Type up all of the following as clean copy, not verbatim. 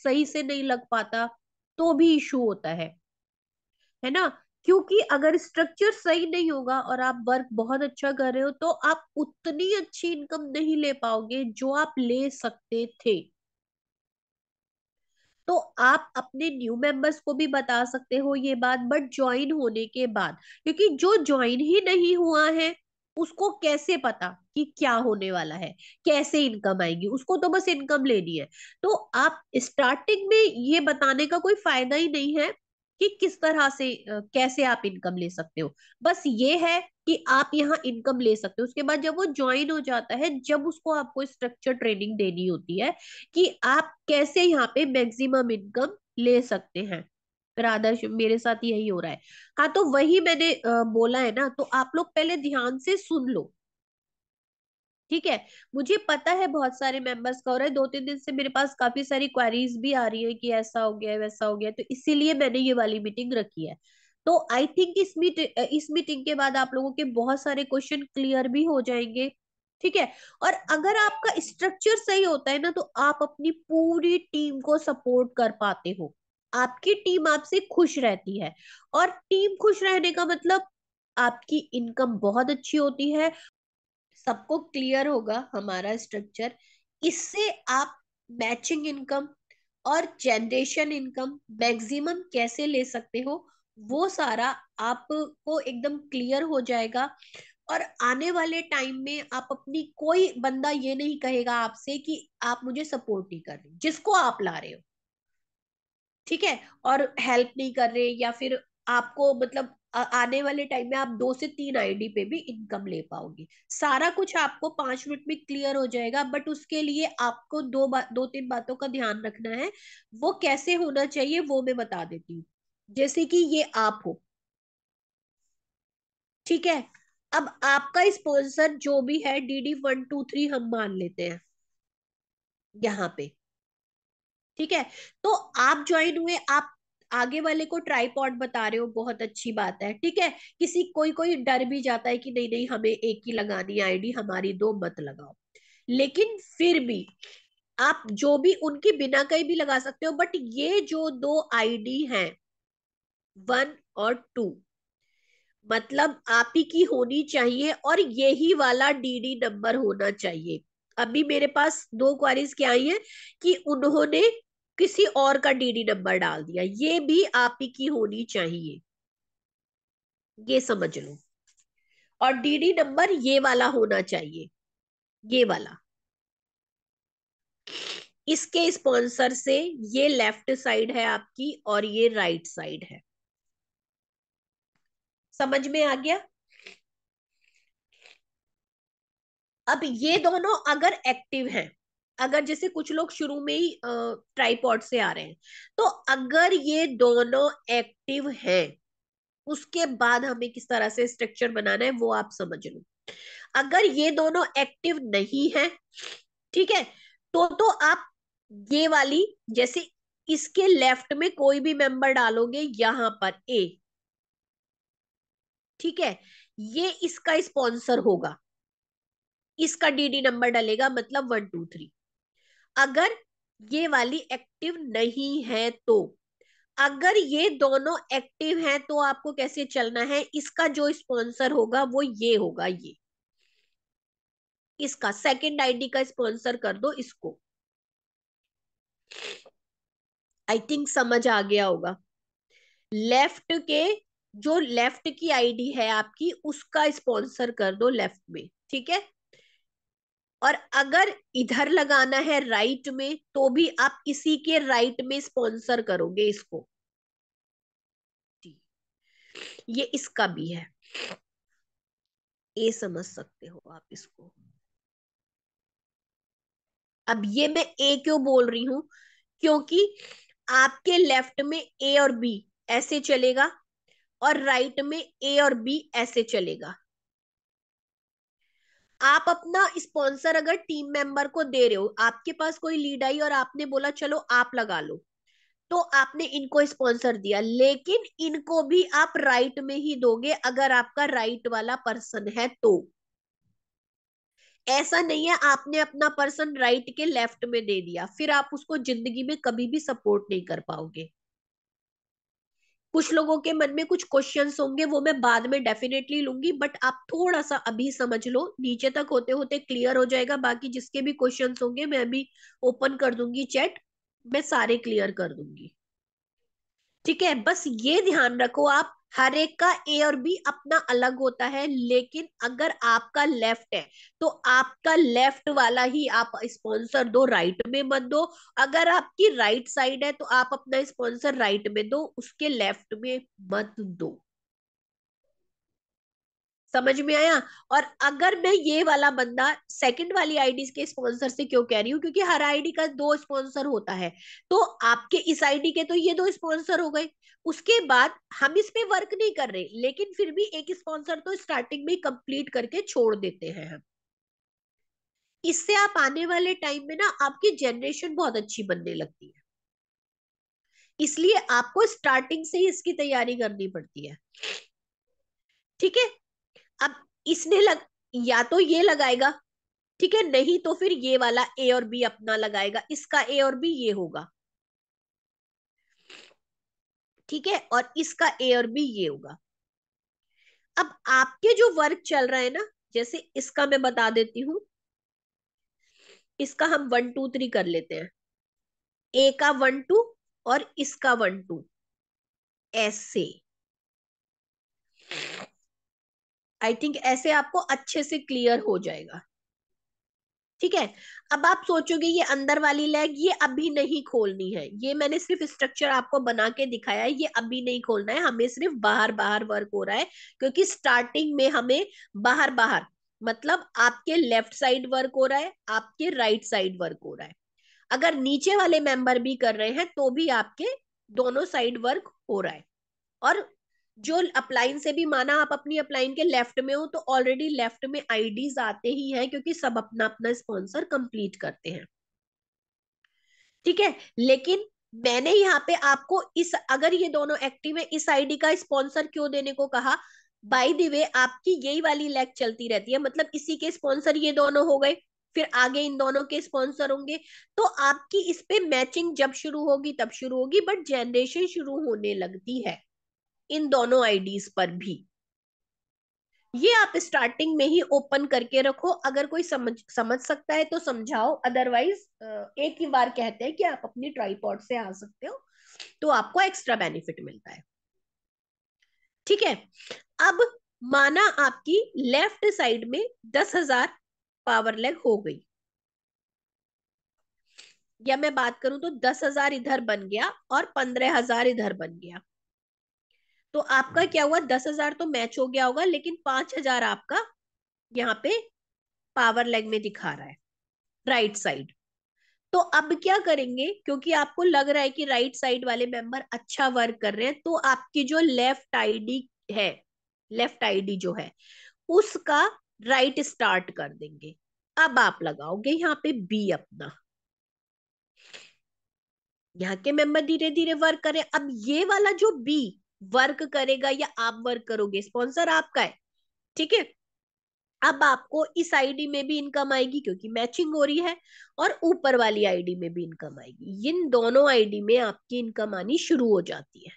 सही से नहीं लग पाता तो भी इशू होता है ना। क्योंकि अगर स्ट्रक्चर सही नहीं होगा और आप वर्क बहुत अच्छा कर रहे हो तो आप उतनी अच्छी इनकम नहीं ले पाओगे जो आप ले सकते थे। तो आप अपने न्यू मेंबर्स को भी बता सकते हो ये बात, बट ज्वाइन होने के बाद, क्योंकि जो ज्वाइन ही नहीं हुआ है उसको कैसे पता कि क्या होने वाला है, कैसे इनकम आएगी, उसको तो बस इनकम लेनी है। तो आप स्टार्टिंग में ये बताने का कोई फायदा ही नहीं है कि किस तरह से कैसे आप इनकम ले सकते हो। बस ये है कि आप यहाँ इनकम ले सकते हो। उसके बाद जब वो ज्वाइन हो जाता है, जब उसको आपको स्ट्रक्चर ट्रेनिंग देनी होती है कि आप कैसे यहाँ पे मैक्सिमम इनकम ले सकते हैं। फिर आदर्श मेरे साथ यही हो रहा है। हाँ, तो वही मैंने बोला है ना, तो आप लोग पहले ध्यान से सुन लो, ठीक है। मुझे पता है बहुत सारे मेंबर्स का हो रहा है, 2-3 दिन से मेरे पास काफी सारी क्वेरीज भी आ रही है कि ऐसा हो गया है, वैसा हो गया है, तो इसीलिए मैंने ये वाली मीटिंग रखी है। तो आई थिंक इस मीटिंग के बाद आप लोगों के बहुत सारे क्वेश्चन क्लियर भी हो जाएंगे, ठीक है। और अगर आपका स्ट्रक्चर सही होता है ना, तो आप अपनी पूरी टीम को सपोर्ट कर पाते हो, आपकी टीम आपसे खुश रहती है। और टीम खुश रहने का मतलब आपकी इनकम बहुत अच्छी होती है, सबको क्लियर होगा हमारा स्ट्रक्चर। इससे आप मैचिंग इनकम और जनरेशन इनकम मैक्सिमम कैसे ले सकते हो, वो सारा आपको एकदम क्लियर हो जाएगा। और आने वाले टाइम में आप अपनी, कोई बंदा ये नहीं कहेगा आपसे कि आप मुझे सपोर्ट नहीं कर रहे, जिसको आप ला रहे हो, ठीक है, और हेल्प नहीं कर रहे, या फिर आपको मतलब आने वाले टाइम में आप 2 से 3 आईडी पे भी इनकम ले पाओगे। सारा कुछ आपको 5 मिनट में क्लियर हो जाएगा, बट उसके लिए आपको 2-3 बातों का ध्यान रखना है। वो कैसे होना चाहिए वो मैं बता देती हूँ। जैसे कि ये आप हो, ठीक है। अब आपका स्पॉन्सर जो भी है DD1 2 3 हम मान लेते हैं यहाँ पे, ठीक है। तो आप ज्वाइन हुए, आप आगे वाले को ट्राईपॉड बता रहे हो, बहुत अच्छी बात है, ठीक है। किसी कोई कोई डर भी जाता है कि नहीं नहीं हमें एक ही लगानी आईडी, हमारी दो मत लगाओ। लेकिन फिर भी आप जो भी उनकी बिना कहीं भी लगा सकते हो, बट ये जो 2 आईडी हैं, 1 और 2, मतलब आप ही की होनी चाहिए, और यही वाला DD नंबर होना चाहिए। अभी मेरे पास 2 क्वारीज क्या आई है कि उन्होंने किसी और का DD नंबर डाल दिया, ये भी आप ही की होनी चाहिए, ये समझ लो। और DD नंबर ये वाला होना चाहिए, ये वाला। इसके स्पॉन्सर से ये लेफ्ट साइड है आपकी और ये राइट साइड है। समझ में आ गया? अब ये दोनों अगर एक्टिव हैं, अगर जैसे कुछ लोग शुरू में ही ट्राइपॉड से आ रहे हैं, तो अगर ये दोनों एक्टिव हैं, उसके बाद हमें किस तरह से स्ट्रक्चर बनाना है वो आप समझ लो। अगर ये दोनों एक्टिव नहीं है, ठीक है, तो आप ये वाली, जैसे इसके लेफ्ट में कोई भी मेंबर डालोगे यहां पर ए, ठीक है, ये इसका स्पॉन्सर होगा, इसका DD नंबर डलेगा, मतलब 1 2 3। अगर ये वाली एक्टिव नहीं है तो, अगर ये दोनों एक्टिव हैं तो आपको कैसे चलना है, इसका जो स्पॉन्सर होगा वो ये होगा, ये इसका सेकंड आईडी का स्पॉन्सर कर दो इसको। आई थिंक समझ आ गया होगा। लेफ्ट के, जो लेफ्ट की आईडी है आपकी, उसका स्पॉन्सर कर दो लेफ्ट में, ठीक है। और अगर इधर लगाना है राइट में, तो भी आप इसी के राइट में स्पॉन्सर करोगे इसको, ये इसका भी है, ये समझ सकते हो आप इसको। अब ये मैं ए क्यों बोल रही हूं, क्योंकि आपके लेफ्ट में ए और बी ऐसे चलेगा, और राइट में ए और बी ऐसे चलेगा। आप अपना स्पॉन्सर अगर टीम मेंबर को दे रहे हो, आपके पास कोई लीड आई और आपने बोला चलो आप लगा लो, तो आपने इनको स्पॉन्सर दिया, लेकिन इनको भी आप राइट में ही दोगे अगर आपका राइट वाला पर्सन है तो। ऐसा नहीं है आपने अपना पर्सन राइट के लेफ्ट में दे दिया फिर आप उसको जिंदगी में कभी भी सपोर्ट नहीं कर पाओगे। कुछ लोगों के मन में कुछ क्वेश्चंस होंगे, वो मैं बाद में डेफिनेटली लूंगी, बट आप थोड़ा सा अभी समझ लो, नीचे तक होते होते क्लियर हो जाएगा। बाकी जिसके भी क्वेश्चंस होंगे मैं अभी ओपन कर दूंगी चैट, मैं सारे क्लियर कर दूंगी। ठीक है, बस ये ध्यान रखो आप, हर एक का ए और बी अपना अलग होता है, लेकिन अगर आपका लेफ्ट है तो आपका लेफ्ट वाला ही आप स्पॉन्सर दो, राइट में मत दो। अगर आपकी राइट साइड है तो आप अपना स्पॉन्सर राइट में दो, उसके लेफ्ट में मत दो। समझ में आया? और अगर मैं ये वाला बंदा सेकंड वाली आईडी के स्पॉन्सर से क्यों कह रही हूँ, क्योंकि हर आईडी का दो स्पॉन्सर होता है, तो आपके इस आईडी के तो ये दो स्पॉन्सर हो गए। उसके बाद हम इस पे वर्क नहीं कर रहे, लेकिन फिर भी एक स्पॉन्सर तो स्टार्टिंग में कंप्लीट करके छोड़ देते हैं हम। इससे आप आने वाले टाइम में ना आपकी जनरेशन बहुत अच्छी बनने लगती है, इसलिए आपको स्टार्टिंग से ही इसकी तैयारी करनी पड़ती है। ठीक है, अब इसने या तो ये लगाएगा, ठीक है, नहीं तो फिर ये वाला ए और बी अपना लगाएगा, इसका ए और बी ये होगा। ठीक है, और इसका ए और बी ये होगा। अब आपके जो वर्क चल रहा है ना, जैसे इसका मैं बता देती हूँ, इसका हम 1 2 3 कर लेते हैं। ए का 1 2 और इसका 1 2, ऐसे। आई थिंक ऐसे आपको अच्छे से क्लियर हो जाएगा। ठीक है, अब आप सोचोगे ये अंदर वाली लेग ये अभी नहीं खोलनी है, ये मैंने सिर्फ स्ट्रक्चर आपको बना के दिखाया है, ये अभी नहीं खोलना है, हमें सिर्फ बाहर बाहर वर्क हो रहा है, क्योंकि स्टार्टिंग में हमें बाहर बाहर, मतलब आपके लेफ्ट साइड वर्क हो रहा है, आपके राइट साइड वर्क हो रहा है। अगर नीचे वाले मेंबर भी कर रहे हैं तो भी आपके दोनों साइड वर्क हो रहा है। और जो अपलाइन से भी माना आप अपनी अपलाइन के लेफ्ट में हो, तो ऑलरेडी लेफ्ट में आईडीज आते ही हैं, क्योंकि सब अपना अपना स्पॉन्सर कंप्लीट करते हैं। ठीक है, लेकिन मैंने यहाँ पे आपको इस, अगर ये दोनों एक्टिव है, इस आईडी का स्पॉन्सर क्यों देने को कहा, बाय द वे आपकी यही वाली लैग चलती रहती है, मतलब इसी के स्पॉन्सर ये दोनों हो गए, फिर आगे इन दोनों के स्पॉन्सर होंगे, तो आपकी इस पे मैचिंग जब शुरू होगी तब शुरू होगी, बट जनरेशन शुरू होने लगती है इन दोनों आईडीज पर भी। ये आप स्टार्टिंग में ही ओपन करके रखो, अगर कोई समझ समझ सकता है तो समझाओ, अदरवाइज एक ही बार कहते हैं कि आप अपनी ट्राइपॉड से आ सकते हो, तो आपको एक्स्ट्रा बेनिफिट मिलता है। ठीक है, अब माना आपकी लेफ्ट साइड में 10,000 पावर लेग हो गई, या मैं बात करूं तो 10,000 इधर बन गया और 15,000 इधर बन गया, तो आपका क्या हुआ, 10,000 तो मैच हो गया होगा, लेकिन 5,000 आपका यहाँ पे पावर लेग में दिखा रहा है, राइट साइड। तो अब क्या करेंगे, क्योंकि आपको लग रहा है कि राइट साइड वाले मेंबर अच्छा वर्क कर रहे हैं, तो आपकी जो लेफ्ट आईडी है, लेफ्ट आईडी जो है उसका राइट स्टार्ट कर देंगे। अब आप लगाओगे यहाँ पे बी अपना, यहाँ के मेंबर धीरे धीरे वर्क करें। अब ये वाला जो बी वर्क करेगा या आप वर्क करोगे, स्पॉन्सर आपका है। ठीक है, अब आपको इस आईडी में भी इनकम आएगी, क्योंकि मैचिंग हो रही है, और ऊपर वाली आईडी में भी इनकम आएगी, इन दोनों आईडी में आपकी इनकम आनी शुरू हो जाती है,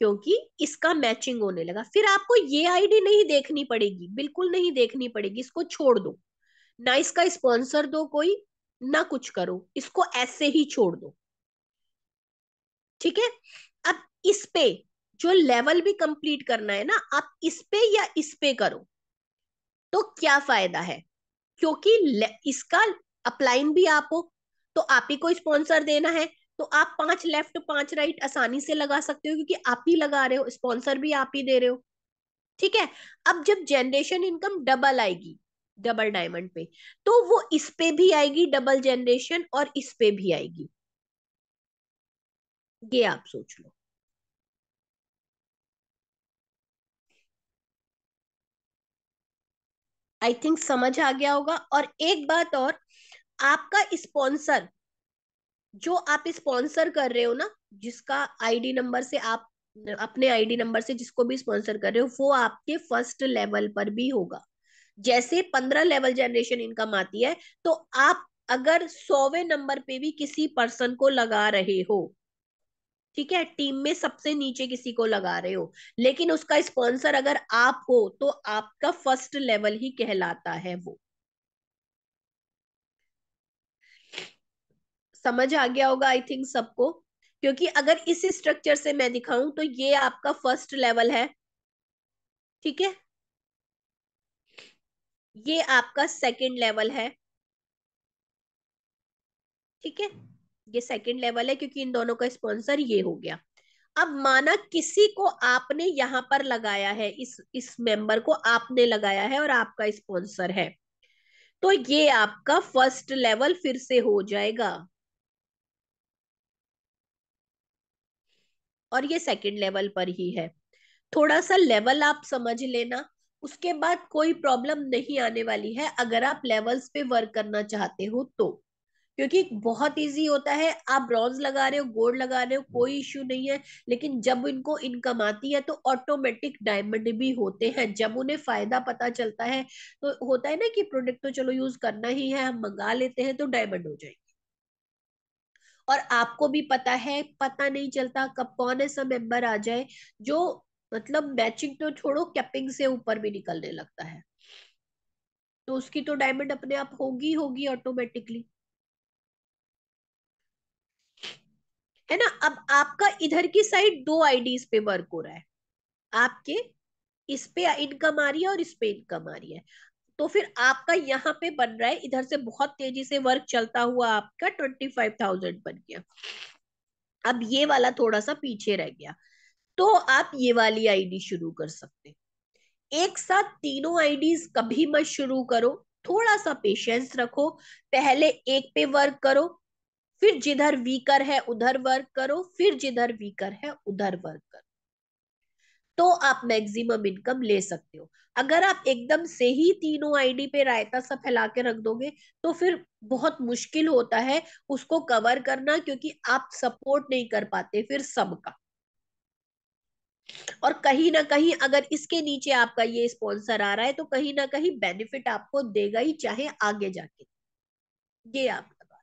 क्योंकि इसका मैचिंग होने लगा। फिर आपको ये आईडी नहीं देखनी पड़ेगी, बिल्कुल नहीं देखनी पड़ेगी, इसको छोड़ दो, ना इसका स्पॉन्सर दो कोई, ना कुछ करो, इसको ऐसे ही छोड़ दो। ठीक है, अब इस पे जो लेवल भी कंप्लीट करना है ना, आप इस पे या इस पे करो तो क्या फायदा है, क्योंकि इसका अपलाइन भी आप हो, तो आप ही को स्पॉन्सर देना है, तो आप 5 लेफ्ट 5 राइट आसानी से लगा सकते हो, क्योंकि आप ही लगा रहे हो, स्पॉन्सर भी आप ही दे रहे हो। ठीक है, अब जब जनरेशन इनकम डबल आएगी, डबल डायमंड पे, तो वो इस पे भी आएगी डबल जनरेशन, और इस पे भी आएगी, ये आप सोच लो। आई थिंक समझ आ गया होगा। और एक बात और, आपका स्पॉन्सर, जो आप स्पॉन्सर कर रहे हो ना, जिसका आईडी नंबर से आप, अपने आईडी नंबर से जिसको भी स्पॉन्सर कर रहे हो, वो आपके फर्स्ट लेवल पर भी होगा, जैसे 15 लेवल जनरेशन इनकम आती है, तो आप अगर 100वें नंबर पे भी किसी पर्सन को लगा रहे हो, ठीक है, टीम में सबसे नीचे किसी को लगा रहे हो, लेकिन उसका स्पॉन्सर अगर आप हो, तो आपका फर्स्ट लेवल ही कहलाता है वो। समझ आ गया होगा आई थिंक सबको। क्योंकि अगर इस स्ट्रक्चर से मैं दिखाऊं तो ये आपका फर्स्ट लेवल है, ठीक है, ये आपका सेकंड लेवल है, ठीक है, ये सेकंड लेवल है क्योंकि इन दोनों का स्पॉन्सर ये हो गया। अब माना किसी को आपने यहां पर लगाया है, इस मेंबर को आपने लगाया है और आपका स्पॉन्सर है, तो ये आपका फर्स्ट लेवल फिर से हो जाएगा, और ये सेकंड लेवल पर ही है। थोड़ा सा लेवल आप समझ लेना, उसके बाद कोई प्रॉब्लम नहीं आने वाली है अगर आप लेवल्स पे वर्क करना चाहते हो तो। क्योंकि बहुत इजी होता है, आप ब्रॉन्ज लगा रहे हो, गोल्ड लगा रहे हो, कोई इश्यू नहीं है, लेकिन जब इनको इनकम आती है तो ऑटोमेटिक डायमंड भी होते हैं। जब उन्हें फायदा पता चलता है, तो होता है ना कि प्रोडक्ट तो चलो यूज करना ही है, हम मंगा लेते हैं, तो डायमंड हो जाएंगे। और आपको भी पता है, पता नहीं चलता कब कौन ऐसा मेंबर आ जाए जो मतलब मैचिंग तो छोड़ो, कैपिंग से ऊपर भी निकलने लगता है, तो उसकी तो डायमंड अपने आप होगी होगी ऑटोमेटिकली, है ना। अब आपका इधर की साइड दो आईडीज पे वर्क हो रहा है, आपके इस पे इनकम आ रही है और इस पे इनकम आ रही है, तो फिर आपका यहाँ पे बन रहा है, इधर से बहुत तेजी से वर्क चलता हुआ आपका 25,000 बन गया। अब ये वाला थोड़ा सा पीछे रह गया, तो आप ये वाली आईडी शुरू कर सकते। एक साथ तीनों आईडीज कभी मत शुरू करो, थोड़ा सा पेशेंस रखो, पहले एक पे वर्क करो, फिर जिधर वीकर है उधर वर्क करो, फिर जिधर वीकर है उधर वर्क करो, तो आप मैक्सिमम इनकम ले सकते हो। अगर आप एकदम से ही तीनों आईडी पे रायता सा फैला के रख दोगे, तो फिर बहुत मुश्किल होता है उसको कवर करना, क्योंकि आप सपोर्ट नहीं कर पाते फिर सबका। और कहीं ना कहीं अगर इसके नीचे आपका ये स्पॉन्सर आ रहा है, तो कहीं ना कहीं बेनिफिट आपको देगा ही, चाहे आगे जाके, ये आप लगा,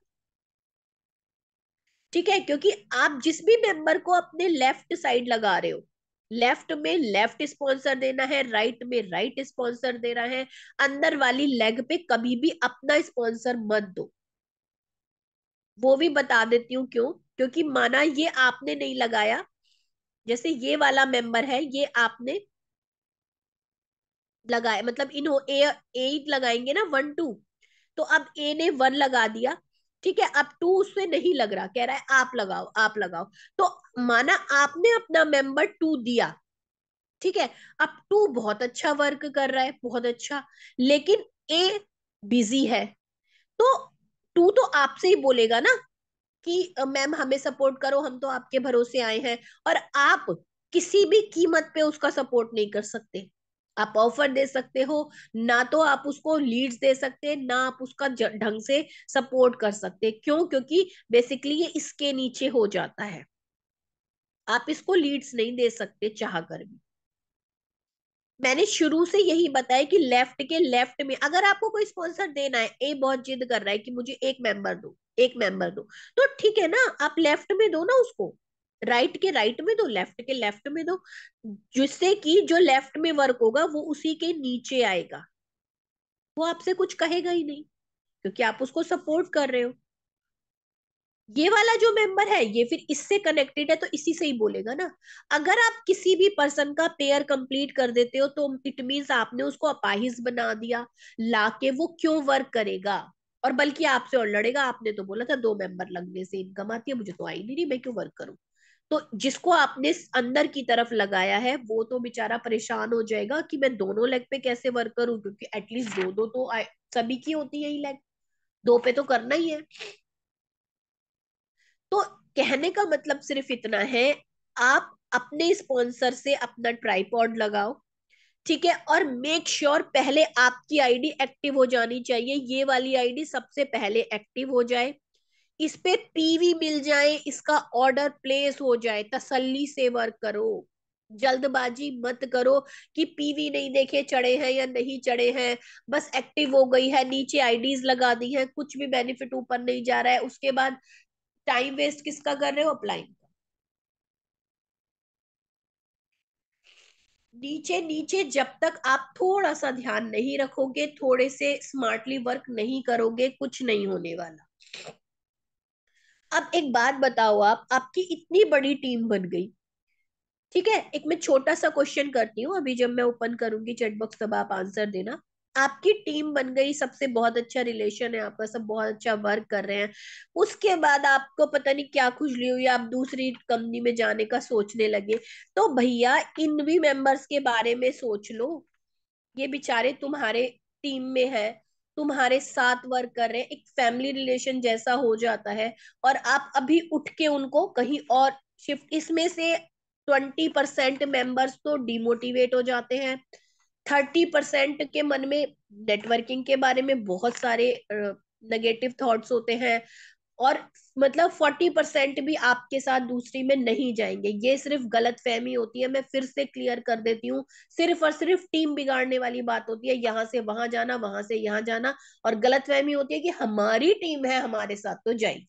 ठीक है। क्योंकि आप जिस भी मेंबर को अपने लेफ्ट साइड लगा रहे हो, लेफ्ट में लेफ्ट स्पॉन्सर देना है, राइट में राइट स्पॉन्सर देना है, अंदर वाली लेग पे कभी भी अपना स्पॉन्सर मत दो। वो भी बता देती हूँ क्यों। क्योंकि माना ये आपने नहीं लगाया, जैसे ये वाला मेंबर है, ये आपने लगाया, मतलब इन ए एट लगाएंगे ना, 1 2, तो अब ए ने 1 लगा दिया, ठीक है, अब 2 उससे नहीं लग रहा, कह रहा है आप लगाओ आप लगाओ, तो माना आपने अपना मेंबर 2 दिया, ठीक है, अब 2 बहुत अच्छा वर्क कर रहा है, बहुत अच्छा, लेकिन ए बिजी है, तो 2 तो आपसे ही बोलेगा ना कि मैम हमें सपोर्ट करो, हम तो आपके भरोसे आए हैं, और आप किसी भी कीमत पे उसका सपोर्ट नहीं कर सकते। आप ऑफर दे सकते हो, ना तो आप उसको लीड्स दे सकते, ना आप उसका ढंग से सपोर्ट कर सकते। क्यों? क्योंकि बेसिकली ये इसके नीचे हो जाता है, आप इसको लीड्स नहीं दे सकते चाह कर भी। मैंने शुरू से यही बताया कि लेफ्ट के लेफ्ट में अगर आपको कोई स्पॉन्सर देना है, ए बहुत जिद कर रहा है कि मुझे एक मेंबर दो, एक मेंबर दो, तो ठीक है ना, आप लेफ्ट में दो ना उसको, राइट के राइट में दो, लेफ्ट के लेफ्ट में दो, जिससे कि जो लेफ्ट में वर्क होगा वो उसी के नीचे आएगा, वो आपसे कुछ कहेगा ही नहीं, क्योंकि आप उसको सपोर्ट कर रहे हो। ये वाला जो मेंबर है ये फिर इससे कनेक्टेड है, तो इसी से ही बोलेगा ना। अगर आप किसी भी पर्सन का पेयर कंप्लीट कर देते हो, तो इट मीन्स आपने उसको अपाहिज बना दिया, लाके वो क्यों वर्क करेगा, और बल्कि आपसे और लड़ेगा। आपने तो बोला था 2 मेंबर लगने से इनकम आती है, मुझे तो आई नहीं रही, मैं क्यों वर्क करूं। तो जिसको आपने अंदर की तरफ लगाया है, वो तो बेचारा परेशान हो जाएगा कि मैं दोनों लेग पे कैसे वर्क करूं, क्योंकि एटलीस्ट दो दो तो सभी की होती है ही लेग, 2 पे तो करना ही है। तो कहने का मतलब सिर्फ इतना है, आप अपने स्पॉन्सर से अपना ट्राइपॉड लगाओ, ठीक है, और मेक श्योर पहले आपकी आईडी एक्टिव हो जानी चाहिए, ये वाली आईडी सबसे पहले एक्टिव हो जाए, इस पे पीवी मिल जाए, इसका ऑर्डर प्लेस हो जाए, तसल्ली से वर्क करो। जल्दबाजी मत करो कि पीवी नहीं देखे चढ़े हैं या नहीं चढ़े हैं, बस एक्टिव हो गई है, नीचे आईडीज लगा दी है, कुछ भी बेनिफिट ऊपर नहीं जा रहा है, उसके बाद टाइम वेस्ट किसका कर रहे हो? अप्लाई। नीचे नीचे जब तक आप थोड़ा सा ध्यान नहीं रखोगे, थोड़े से स्मार्टली वर्क नहीं करोगे, कुछ नहीं होने वाला। अब एक बात बताओ, आप आपकी इतनी बड़ी टीम बन गई, ठीक है, एक मैं छोटा सा क्वेश्चन करती हूँ, अभी जब मैं ओपन करूंगी चैट बॉक्स तब आप आंसर देना। आपकी टीम बन गई, सबसे बहुत अच्छा रिलेशन है आपका, सब बहुत अच्छा वर्क कर रहे हैं, उसके बाद आपको पता नहीं क्या खुजली हुई, आप दूसरी कंपनी में जाने का सोचने लगे, तो भैया इन भी मेंबर्स के बारे में सोच लो। ये बेचारे तुम्हारे टीम में है, तुम्हारे साथ वर्क कर रहे हैं, एक फैमिली रिलेशन जैसा हो जाता है, और आप अभी उठ के उनको कहीं और शिफ्ट, इसमें से 20% मेंबर्स तो डिमोटिवेट हो जाते हैं, 30% के मन में नेटवर्किंग के बारे में बहुत सारे नेगेटिव थॉट्स होते हैं, और मतलब 40% भी आपके साथ दूसरी में नहीं जाएंगे। ये सिर्फ गलत फहमी होती है, मैं फिर से क्लियर कर देती हूँ, सिर्फ और सिर्फ टीम बिगाड़ने वाली बात होती है, यहाँ से वहां जाना, वहां से यहाँ जाना, और गलत फहमी होती है कि हमारी टीम है हमारे साथ तो जाएगी।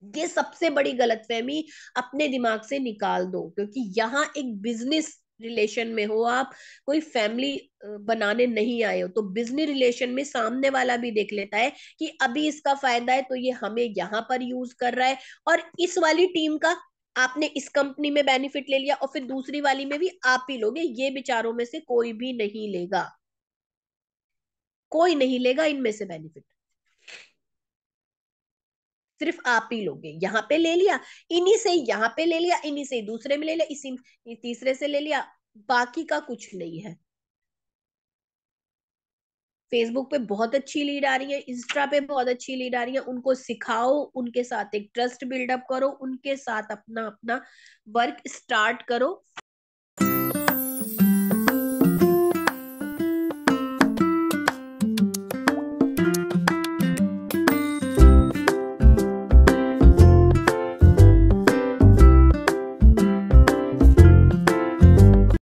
ये सबसे बड़ी गलतफहमी अपने दिमाग से निकाल दो, क्योंकि यहाँ एक बिजनेस रिलेशन में हो आप, कोई फैमिली बनाने नहीं आए हो। तो बिजनेस रिलेशन में सामने वाला भी देख लेता है कि अभी इसका फायदा है तो ये हमें यहाँ पर यूज कर रहा है, और इस वाली टीम का आपने इस कंपनी में बेनिफिट ले लिया, और फिर दूसरी वाली में भी आप ही लोगे, ये विचारों में से कोई भी नहीं लेगा, कोई नहीं लेगा इनमें से बेनिफिट, सिर्फ आप ही लोगे। यहाँ पे ले लिया, इन्हीं से यहाँ पे ले लिया, इन्हीं से दूसरे में ले लिया, इसी तीसरे से ले लिया, बाकी का कुछ नहीं है। फेसबुक पे बहुत अच्छी लीड आ रही है, इंस्टा पे बहुत अच्छी लीड आ रही है, उनको सिखाओ, उनके साथ एक ट्रस्ट बिल्डअप करो, उनके साथ अपना अपना वर्क स्टार्ट करो,